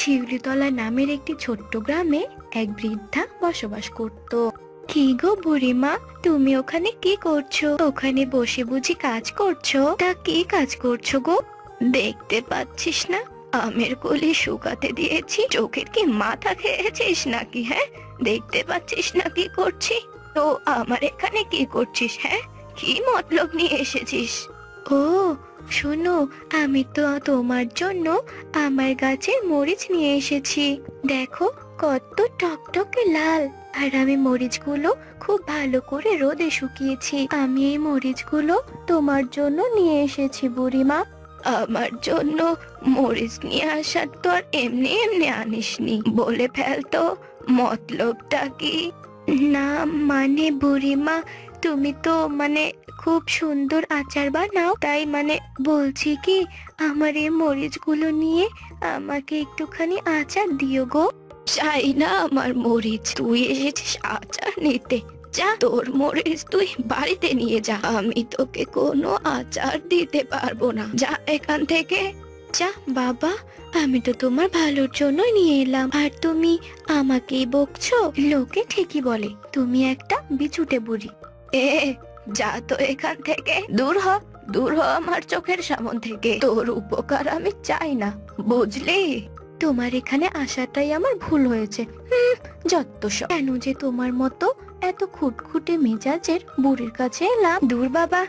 শিউলিতলা নামের একটি ছোট্ট গ্রামে এক বৃদ্ধা বসবাস করত। কি গো বুড়িমা, তুমি ওখানে কি করছো? ওখানে বসে বুঝি কাজ করছো? তা কি কাজ করছো গো? দেখতে পাচ্ছিস না আমের কলি শুকাতে দিয়েছি? চোখের কি মাথা খেয়েছিস নাকি? হ্যাঁ, দেখতে পাচ্ছিস না কি করছি? তো আমার এখানে কি করছিস? হ্যাঁ, কি মতলব নিয়ে এসেছিস? ও শোনো, আমি তো তোমার জন্য আমার গাছের মরিচ নিয়ে এসেছি। দেখো কত টকটকে লাল। আর আমি মরিচগুলো খুব ভালো করে রোদে শুকিয়েছি। আমি এই মরিচগুলো তোমার জন্য নিয়ে এসেছি বুড়িমা। আমার জন্য মরিচ নিয়ে আসার তো আর এমনি এমনি আনিসনি, বলে ফেলতো মতলবটা কি? না মানে বুড়িমা, তুমি তো খুব সুন্দর আচার বানাও, তাই বলছি কি আমার এই মরিচগুলো নিয়ে আমাকে একটুখানি আচার দিও গো। চাই না আমার মরিচ, তুই এসেছিস আচার নিতে? যা, তোর মরিচ তুই বাড়িতে নিয়ে যা, আমি তোকে কোনো আচার দিতে পারবো না। যা এখান থেকে যা। বাবা, আমি তো তোমার ভালোর জন্য নিয়ে এলাম, আর তুমি আমাকেই বকছো। লোকে ঠিকই বলে তুমি একটা বিছুটে বুড়ি। এ যা তো এখান থেকে, দূর হ, দূর হ আমার চোখের সামন থেকে। তোর উপকার আমি চাই না, বুঝলি? তোমার এখানে আসাটাই আমার ভুল হয়েছে। যত সব। কেন যে তোমার মতো এত খুটখুটে মেজাজের বুড়ির কাছে এলাম। দূর বাবা।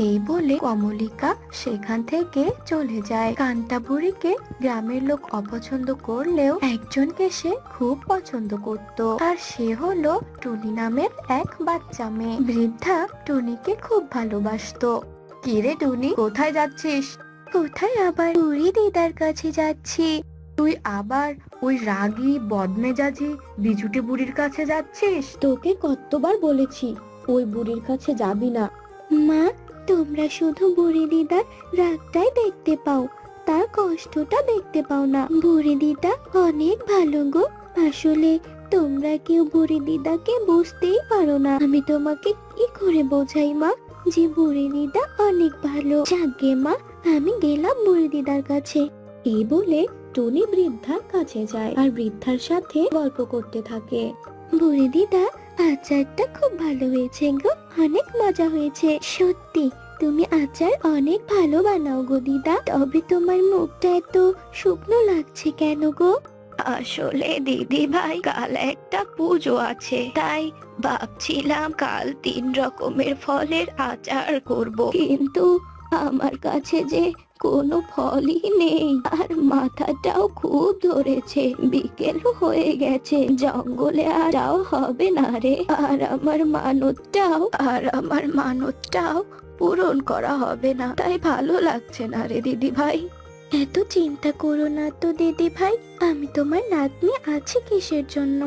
এই বলে কমলিকা সেখান থেকে চলে যায়। কান্তা বুড়িকে গ্রামের লোক অপছন্দ করলেও একজনকে সে খুব পছন্দ করত, আর সে হলো টুনি নামের এক বাচ্চা মেয়ে। বৃদ্ধা টুনিকে খুব ভালোবাসতো। কিরে টুনি, কোথায় যাচ্ছিস? কোথায় আবার, বুড়ি দিদার কাছে যাচ্ছি। তুই আবার ওই রাগী বদমেজাজি বিজুটে বুড়ির কাছে যাচ্ছিস? তোকে কতবার বলেছি ওই বুড়ির কাছে যাবি না। মা, তোমরা শুধু বুড়ি দিদার রাগটাই দেখতে পাও, তার কষ্টটা দেখতে পাও না। বুড়ি দিদা অনেক ভালো গো। আসলে তোমরা কেউ বুড়ি দিদাকে বুঝতেই পারো না। আমি তোমাকে কি করে বোঝাই মা যে বুড়ি দিদা অনেক ভালো। যাকে মা, আমি গেলাম বুড়ি দিদার কাছে। এই বলে টুনি বৃদ্ধার কাছে যায় আর বৃদ্ধার সাথে গল্প করতে থাকে। বুড়ি দিদা, আচারটা খুব ভালো হয়েছে গো, অনেক মজা হয়েছে। সত্যি তুমি আচার অনেক ভালো বানাও গো দিদা। তবে তোমার মুখটা এত শুকনো লাগছে কেন গো? আসলে দিদি ভাই, কাল একটা পুজো আছে, তাই ভাবছিলাম কাল 3 রকমের ফলের আচার করব, কিন্তু আমার কাছে যে কোনো ফলই নেই, আর মাথাটাও খুব ধরেছে। বিকেল হয়ে গেছে, জঙ্গলে আর যাওয়া হবে না রে। আর আমার মানতটাও পূরণ করা হবে না, তাই ভালো লাগছে না রে দিদি ভাই। এত চিন্তা করো না তো দিদি ভাই, আমি তোমার নাতনি আছি কিসের জন্য?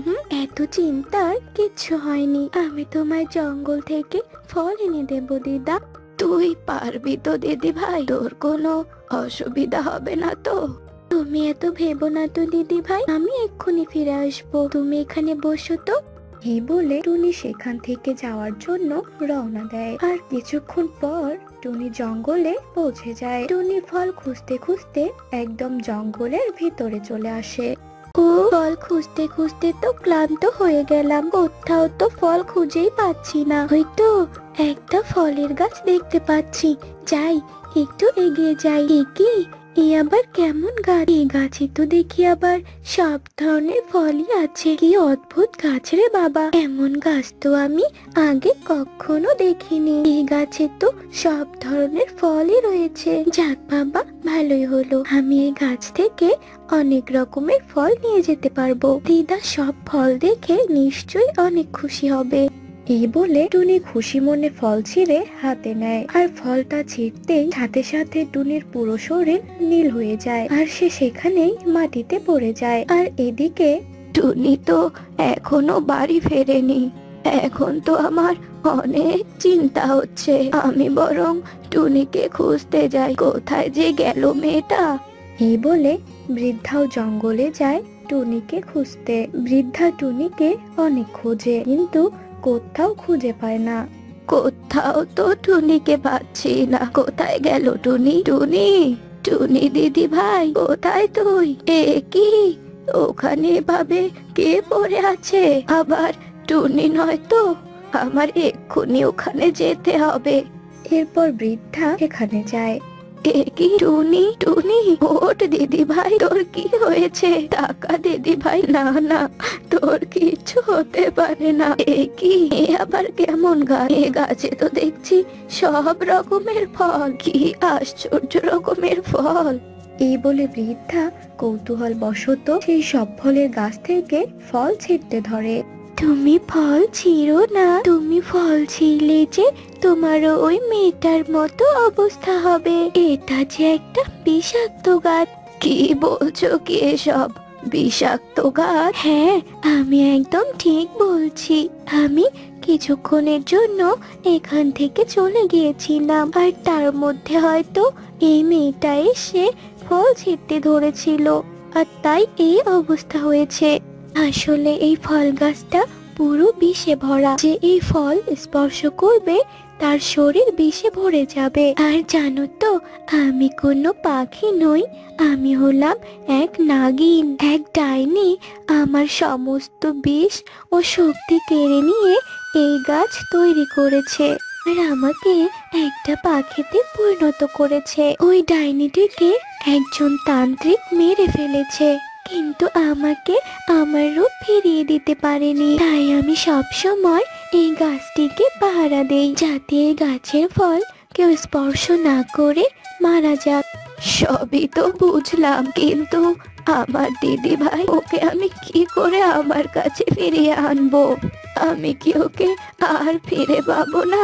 এত চিন্তার কিচ্ছু হয়নি, আমি তোমার জঙ্গল থেকে ফল এনে দেবো দিদা। তুই পারবি তো দিদি ভাই? তোর কোনো অসুবিধা হবে না তো? তুমি এত ভেবো না তো দিদি ভাই, আমি এক্ষুনি ফিরে আসবো, তুমি এখানে বসো তো। এই বলে টুনি সেখান থেকে যাওয়ার জন্য রওনা দেয়। আর কিছুক্ষণ পর টুনি জঙ্গলে পৌঁছে যায়। টুনি ফল খুঁজতে খুঁজতে একদম জঙ্গলের ভিতরে চলে আসে। ও, ফল খুঁজতে খুঁজতে তো ক্লান্ত হয়ে গেলাম, কোথাও তো ফল খুঁজেই পাচ্ছি না। হয়তো একটা ফলের গাছ দেখতে পাচ্ছি, যাই একটু এগিয়ে যাই। কি, এ আবার কেমন গাছ? এই গাছে তো দেখি আবার সব ধরনের ফলই আছে। কি অদ্ভুত গাছ রে বাবা, এমন গাছ তো আমি আগে কখনো দেখিনি। এই গাছে তো সব ধরনের ফলই রয়েছে। যাক বাবা, ভালোই হলো, আমি এই গাছ থেকে অনেক রকমের ফল নিয়ে যেতে পারবো। দিদা সব ফল দেখে নিশ্চয়ই অনেক খুশি হবে। এই বলে টুনি খুশি মনে ফল ছিঁড়ে হাতে নেয়, আর ফলটা ছিঁড়তেই সাথে সাথে টুনির পুরো শরীর নীল হয়ে যায়, আর সে সেখানেই মাটিতে পড়ে যায়। আর এদিকে টুনি তো এখনো বাড়ি ফেরেনি। এখন তো আমার অনেক চিন্তা হচ্ছে, আমি বরং টুনিকে খুঁজতে যাই, কোথায় যে গেল মেয়েটা। এই বলে বৃদ্ধাও জঙ্গলে যায় টুনিকে খুঁজতে। বৃদ্ধা টুনিকে অনেক খোঁজে, কিন্তু কোথাও খুঁজে পায় না। কোথাও তো টুনিকে পাচ্ছি না, কোথায় গেল টুনি? টুনি, টুনি দিদি ভাই, কোথায় তুই? এ কি, ওখানে এভাবে কে পড়ে আছে? আবার টুনি নয় তো? আমার এক্ষুনি ওখানে যেতে হবে। এরপর বৃদ্ধা এখানে যায়। এ কি টুনি? টুনি, ওঠ দিদি ভাই, তোর কি হয়েছে? টাকা দিদি ভাই, না না, তোর কিছু হতে পারে না। এ কি, এ আবার কেমন গাছ? এ গাছে তো দেখছি সব রকমের ফল। কি আশ্চর্য রকমের ফল! এই বলে বৃদ্ধা কৌতূহল বশত সেই সব ফলের গাছ থেকে ফল ছিঁড়তে ধরে। তুমি ফল ছিঁড়ো না, তুমি ফল ছিঁড়লে যে তোমারও ওই মেয়েটার মতো অবস্থা হবে। এটা যে একটা বিষাক্ত গাছ। কি বলছো কি এসব? বিষাক্ত গাছ? হ্যাঁ, আমি একদম ঠিক বলছি। আমি কিছুক্ষণের জন্য এখান থেকে চলে গিয়েছিলাম, আর তার মধ্যে হয়তো এই মেয়েটা এসে ফল ছিঁড়তে ধরেছিল, আর তাই এই অবস্থা হয়েছে। আসলে এই ফল গাছটা পুরো বিষে ভরা। যে এই ফল স্পর্শ করবে তার শরীর বিষে ভরে যাবে। আর জানো তো, আমি কোনো পাখি নই, আমি হলাম এক নাগিন, এক ডাইনি। আমার সমস্ত বিষ ও শক্তি কেড়ে নিয়ে এই গাছ তৈরি করেছে, আর আমাকে একটা পাখিতে পরিণত করেছে। ওই ডাইনিটিকে একজন তান্ত্রিক মেরে ফেলেছে, কিন্তু আমাকে আমার রূপ ফিরিয়ে দিতে পারেনি। তাই আমি সব সময় এই গাছটিকে পাহারা দেই, যাতে এই গাছের ফল কেউ স্পর্শ না করে মারা যাক। সবই তো বুঝলাম, কিন্তু আমার দিদি ভাই, ওকে আমি কি করে আমার কাছে ফিরিয়ে আনবো? আমি কি ওকে আর ফিরে পাবো না?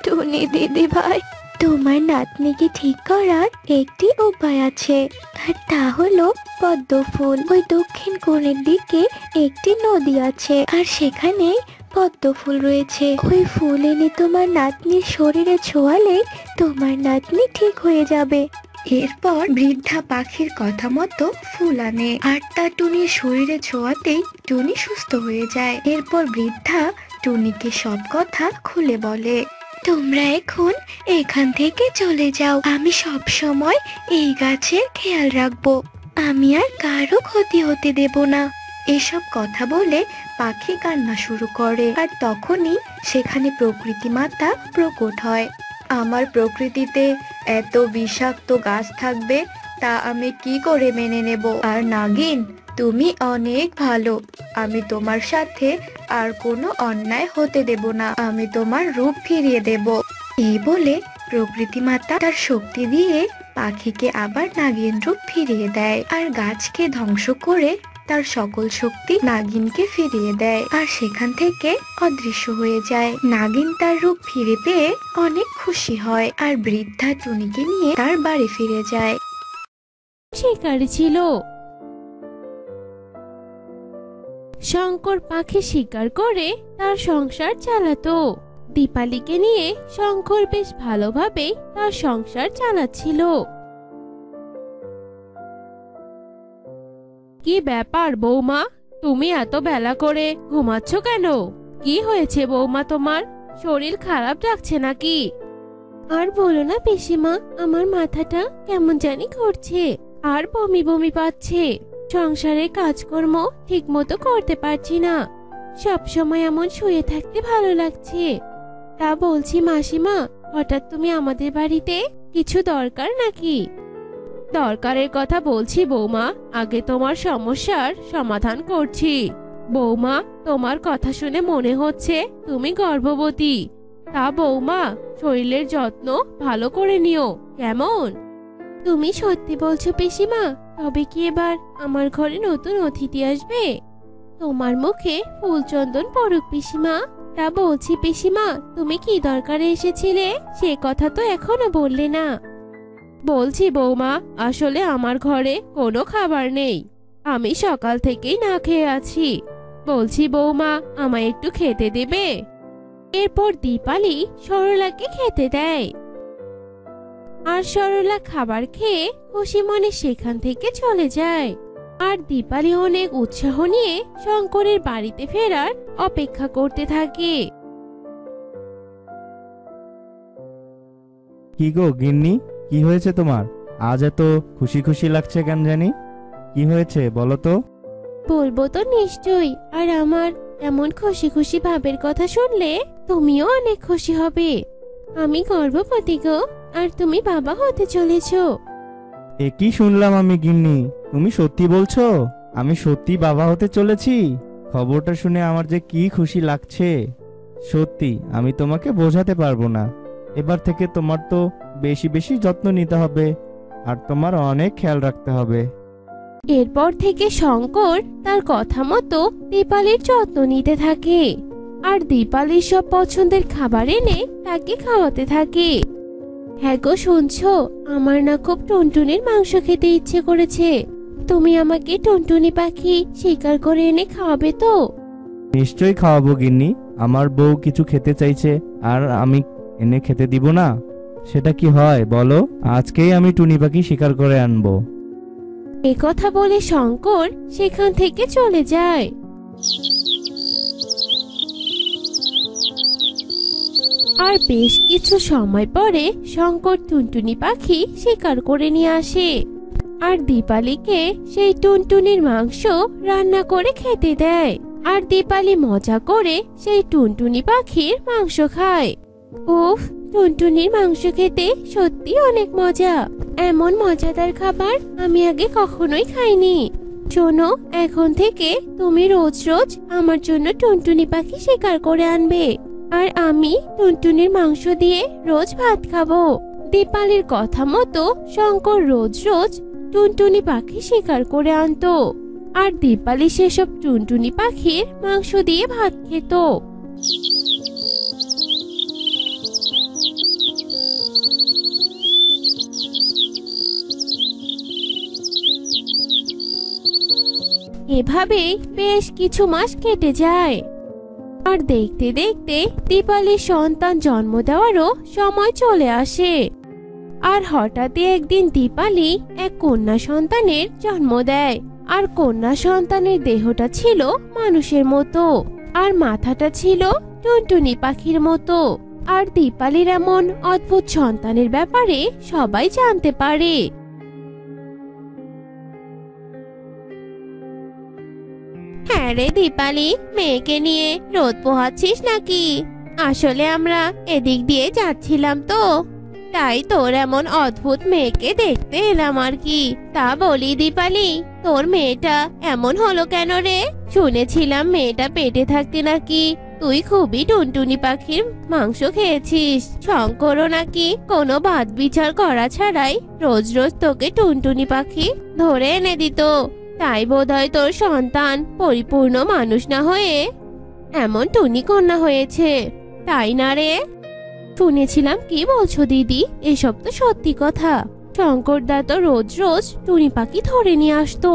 টুনি দিদি ভাই, তোমার নাতনিকে ঠিক করার একটি উপায় আছে, আর তা হলো পদ্ম ফুল। ওই দক্ষিণ কোণের দিকে একটি নদী আছে, আর সেখানে পদ্ম ফুল রয়েছে। ওই ফুল এনে তোমার নাতনির শরীরে ছোঁয়ালে তোমার নাতনি ঠিক হয়ে যাবে। এরপর বৃদ্ধা পাখির কথা মতো ফুল আনে, আর তা টুনির শরীরে ছোঁয়াতেই টুনি সুস্থ হয়ে যায়। এরপর বৃদ্ধা টুনিকে সব কথা খুলে বলে। তোমরা এখন এখান থেকে চলে যাও, আমি সব সময় এই গাছের খেয়াল রাখবো, আমি আর কারো ক্ষতি হতে দেব না। এসব কথা বলে পাখি কান্না শুরু করে, আর তখনই সেখানে প্রকৃতি মাতা প্রকট হয়। আমার প্রকৃতিতে এত বিষাক্ত গাছ থাকবে তা আমি কি করে মেনে নেব? আর নাগিন, তুমি অনেক ভালো, আমি তোমার সাথে আর কোনো অন্যায় হতে দেব না, আমি তোমার রূপ ফিরিয়ে দেব। এই বলে প্রকৃতি মাতা তার শক্তি দিয়ে পাখিকে আবার নাগিন রূপ ফিরিয়ে দেয়, আর গাছকে ধ্বংস করে তার সকল শক্তি নাগিনকে ফিরিয়ে দেয়, আর সেখান থেকে অদৃশ্য হয়ে যায়। নাগিন তার রূপ ফিরে পেয়ে অনেক খুশি হয়, আর বৃদ্ধা টুনিকে নিয়ে তার বাড়ি ফিরে যায়। শিকারী ছিল। শঙ্কর পাখি শিকার করে তার সংসার চালাতো। দীপালিকে নিয়ে শঙ্কর বেশ ভালোভাবেই তার সংসার চালাচ্ছিল। কি ব্যাপার বৌমা, তুমি এত বেলা করে ঘুমাচ্ছ কেন? কি হয়েছে বৌমা, তোমার শরীর খারাপ লাগছে নাকি? আর বলো না পিসিমা, আমার মাথাটা কেমন জানি করছে, আর বমি বমি পাচ্ছে। সংসারের কাজকর্ম ঠিক মতো করতে পারছি না, সব সময় এমন শুয়ে থাকতে ভালো লাগছে। তা বলছি মাসিমা, হঠাৎ তুমি আমাদের বাড়িতে, কিছু দরকার নাকি? দরকারের কথা বলছি বৌমা, আগে তোমার সমস্যার সমাধান করছি। বৌমা, তোমার কথা শুনে মনে হচ্ছে তুমি গর্ভবতী। তা বৌমা, শরীরের যত্ন ভালো করে নিও, কেমন? তুমি সত্যি বলছো পিসিমা? তবে কি এবার আমার ঘরে নতুন অতিথি আসবে? তোমার মুখে ফুলচন্দন পড়ুক পিসিমা। তা বলছি পিসিমা, তুমি কি দরকারে এসেছিলে সে কথা তো এখনো বললে না। বলছি বৌমা, আসলে আমার ঘরে কোনো খাবার নেই, আমি সকাল থেকেই না খেয়ে আছি। বলছি বৌমা, আমায় একটু খেতে দেবে? এরপর দীপালি সরলাকে খেতে দেয়, আর সরলা খাবার খেয়ে খুশি মনে সেখান থেকে চলে যায়। আর দীপালি অনেক উৎসাহ নিয়ে শঙ্করের বাড়িতে ফেরার অপেক্ষা করতে থাকে। কি গো গিন্নি, কি হয়েছে তোমার? আজ এত খুশি খুশি লাগছে কেন জানি? কি হয়েছে বলো তো? বলবো তো নিশ্চয়ই। আর আমার এমন খুশি খুশি ভাবের কথা শুনলে তুমিও অনেক খুশি হবে। আমি গর্ভবতী গো, আর তুমি বাবা হতে চলেছো। এ কি শুনলাম আমি গিন্নি, তুমি সত্যি বলছো? আমি সত্যি বাবা হতে চলেছি? খবরটা শুনে আমার যে কি খুশি লাগছে। সত্যি আমি তোমাকে বোঝাতে পারবো না। এবার থেকে তোমার তো বেশি বেশি যত্ন নিতে হবে, আর তোমার অনেক খেয়াল রাখতে হবে। এরপর থেকে শঙ্কর তার কথা মতো দীপালির যত্ন নিতে থাকে, আর দীপালির সব পছন্দের খাবার এনে তাকে খাওয়াতে থাকে। হ্যাঁ গো, শুনছো? আমার না খুব টুনটুনির মাংস খেতে ইচ্ছে করেছে। তুমি আমাকে টুনটুনি পাখি শিকার করে এনে খাওয়াবে তো? নিশ্চয়ই খাওয়াবো গিন্নি। আমার বউ কিছু খেতে চাইছে আর আমি এনে খেতে দিব না? সেটা কি হয় বলো? আজকেই আমি টুনি পাখি শিকার করে আনবো। এ কথা বলে শঙ্কর সেখান থেকে চলে যায়। আর বেশ কিছু সময় পরে শঙ্কর টুনটুনি পাখি শিকার করে নিয়ে আসে, আর দীপালিকে সেই টুনটুনির মাংস রান্না করে খেতে দেয়। আর দীপালি মজা করে সেই টুনটুনি পাখির মাংস খায়। উফ, টুনটুনির মাংস খেতে সত্যি অনেক মজা। এমন মজাদার খাবার আমি আগে কখনোই খাইনি। শোনো, এখন থেকে তুমি রোজ রোজ আমার জন্য টুনটুনি পাখি শিকার করে আনবে, আর আমি টুনটুনির মাংস দিয়ে রোজ ভাত খাবো। দীপালির কথা মতো শঙ্কর রোজ রোজ টুনটুনি পাখি শিকার করে আনতো, আর দীপালি সেসব টুনটুনি পাখির মাংস দিয়ে ভাত খেত। এভাবেই বেশ কিছু মাস কেটে যায়। আর দেখতে দেখতে দীপালির সন্তান জন্ম দেওয়ারও সময় চলে আসে। আর হঠাৎই একদিন দীপালি এক কন্যা সন্তানের জন্ম দেয়। আর কন্যা সন্তানের দেহটা ছিল মানুষের মতো, আর মাথাটা ছিল টুনটুনি পাখির মতো। আর দীপালির এমন অদ্ভুত সন্তানের ব্যাপারে সবাই জানতে পারে। হ্যাঁ রে দীপালি, মেয়েকে নিয়ে রোদ পোহাচ্ছিস নাকি? আসলে আমরা এদিক দিয়ে যাচ্ছিলাম তো, তাই তোর এমন অদ্ভুত মেয়েকে দেখতে এলাম আর কি। তা বলি দীপালি, তোর মেয়েটা এমন হলো কেন রে? শুনেছিলাম মেয়েটা পেটে থাকতে নাকি তুই খুবই টুনটুনি পাখির মাংস খেয়েছিস। শঙ্করও নাকি কোনো বাদ বিচার করা ছাড়াই রোজ রোজ তোকে টুনটুনি পাখি ধরে এনে দিত। তাই বোধহয় তোর সন্তান পরিপূর্ণ মানুষ না হয়ে এমন টুনি কন্যা হয়েছে, তাই না রে? শুনেছিলাম। কি বলছো দিদি? এসব তো সত্যি কথা। শঙ্করদা তো রোজ রোজ টুনি পাখি ধরে নিয়ে আসতো,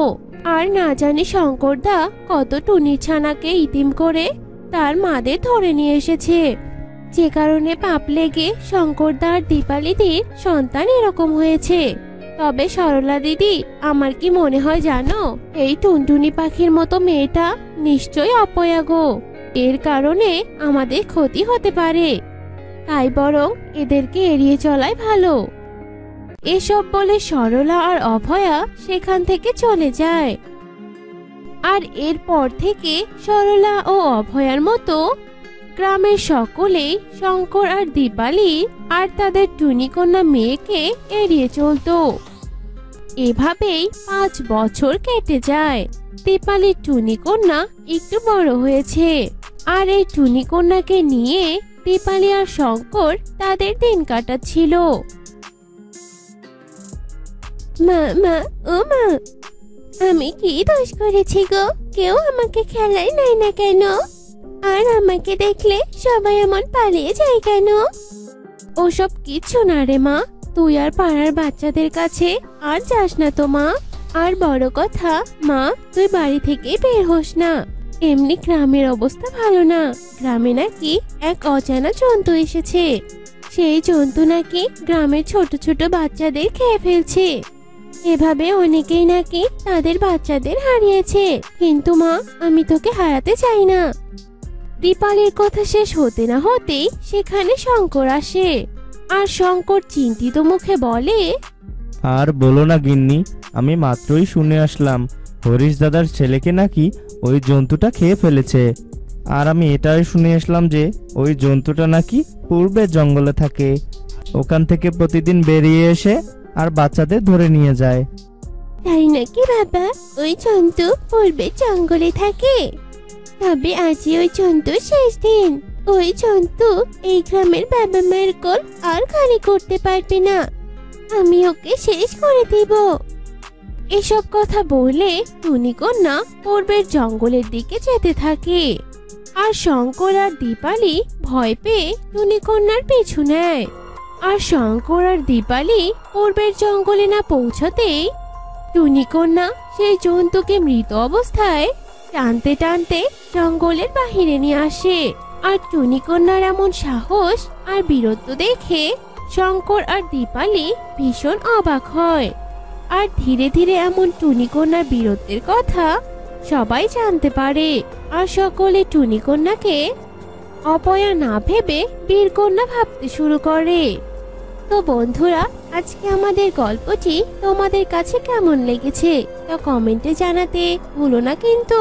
আর না জানি শঙ্করদা কত টুনির ছানাকে ইতিম করে তার মাদের ধরে নিয়ে এসেছে, যে কারণে পাপ লেগে শঙ্করদা আর দীপালিদির সন্তান এরকম হয়েছে। তবে সরলা দিদি, আমার কি মনে হয় জানো, এই টুনটুনি পাখির মতো মেয়েটা নিশ্চয়ই অপয়া গো। এর কারণে আমাদের ক্ষতি হতে পারে, তাই বরং এদেরকে এড়িয়ে চলাই ভালো। এসব বলে সরলা আর অভয়া সেখান থেকে চলে যায়। আর এরপর থেকে সরলা ও অভয়ার মতো গ্রামের সকলেই শঙ্কর আর দীপালি আর তাদের টুনিকন্যা মেয়েকে এড়িয়ে চলতো। এভাবেই 5 বছর কেটে যায়। দীপালির টুনিকন্যা একটু বড় হয়েছে, আর এই টুনিকন্যাকে নিয়ে দীপালি আর শঙ্কর তাদের দিন কাটাচ্ছিল। মা মা ও মা, আমি কি দোষ করেছি গো? কেউ আমাকে খেলায় নেয় না কেন? আর আমাকে দেখলে সবাই এমন পালিয়ে যায় কেন? ওসব কিছু না রে মা, তুই আর পাড়ার বাচ্চাদের কাছে আর যাস না তো মা। আর বড় কথা মা, তুই বাড়ি থেকে বের হোস না। এমনি গ্রামের অবস্থা ভালো না। গ্রামে নাকি এক অজানা জন্তু এসেছে। সেই জন্তু নাকি গ্রামের ছোট ছোট বাচ্চাদের খেয়ে ফেলছে। এভাবে অনেকেই নাকি তাদের বাচ্চাদের হারিয়েছে। কিন্তু মা, আমি তোকে হারাতে চাই না। দীপালির কথা শেষ হতে না হতেই সেখানে শঙ্কর আসে। আর শঙ্কর চিন্তিত মুখে বলে, আর বলো না গিন্নি, আমি মাত্রই শুনে আসলাম হরিশ দাদার ছেলেকে নাকি ওই জন্তুটা খেয়ে ফেলেছে। আর আমি এটাই শুনে আসলাম যে ওই জন্তুটা নাকি পূর্বে জঙ্গলে থাকে, ওখান থেকে প্রতিদিন বেরিয়ে এসে আর বাচ্চাদের ধরে নিয়ে যায়। তাই নাকি বাবা? ওই জন্তু পূর্বে জঙ্গলে থাকে? তবে আজই ওই জন্তু শেষ দিন। ওই জন্তু এই গ্রামের বাবা মায়ের কোল আর খালি করতে পারবে না। আমি ওকে শেষ করে দেব। এসব কথা বলে টুনি কন্যা পূর্বের জঙ্গলের দিকে যেতে থাকে। আর শঙ্কর আর দীপালি ভয় পেয়ে টুনি কন্যার পিছু নেয়। আর শঙ্কর আর দীপালি পূর্বের জঙ্গলে না পৌঁছতেই টুনি কন্যা সেই জন্তুকে মৃত অবস্থায় টানতে টানতে জঙ্গলের বাহিরে নিয়ে আসে। আর টুনি কন্যার এমন সাহস আর বীরত্ব দেখে শঙ্কর আর দীপালি ভীষণ অবাক হয়। আর ধীরে ধীরে এমন টুনি কন্যার বীরত্বের কথা সবাই জানতে পারে। আর সকলে টুনি কন্যাকে অপয়া না ভেবে বীরকন্যা ভাবতে শুরু করে। তো বন্ধুরা, আজকে আমাদের গল্পটি তোমাদের কাছে কেমন লেগেছে তা কমেন্টে জানাতে ভুলো না কিন্তু।